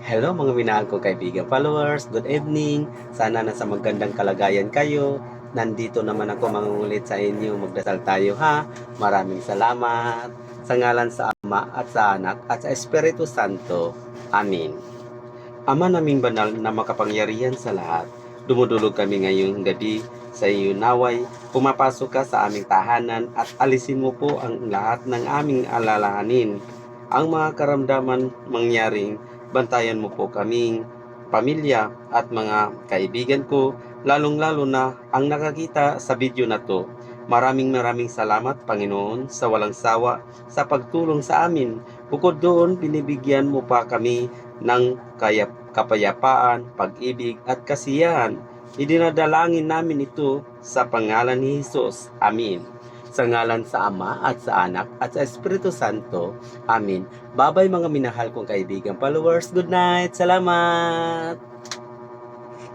Hello mga minahal kong kaibigan followers, good evening. Sana nasa magandang kalagayan kayo. Nandito naman ako mangungulit sa inyo, magdasal tayo ha. Maraming salamat. Sa ngalan sa Ama at sa Anak at sa Espiritu Santo. Amin. Ama naming banal na makapangyarihan sa lahat, dumudulog kami ngayong gabi sa iyo naway, pumapasok ka sa aming tahanan at alisin mo po ang lahat ng aming alalahanin. Ang mga karamdaman mangyaring, bantayan mo po kaming pamilya at mga kaibigan ko, lalong-lalo na ang nakakita sa video na to. Maraming salamat Panginoon sa walang sawa sa pagtulong sa amin. Bukod doon, binibigyan mo pa kami ng kapayapaan, pag-ibig at kasiyahan. Idinadalangin namin ito sa pangalan ni Jesus. Amin. Sa ngalan sa Ama at sa Anak at sa Espiritu Santo. Amin. Babay mga minahal kong kaibigan followers. Good night. Salamat.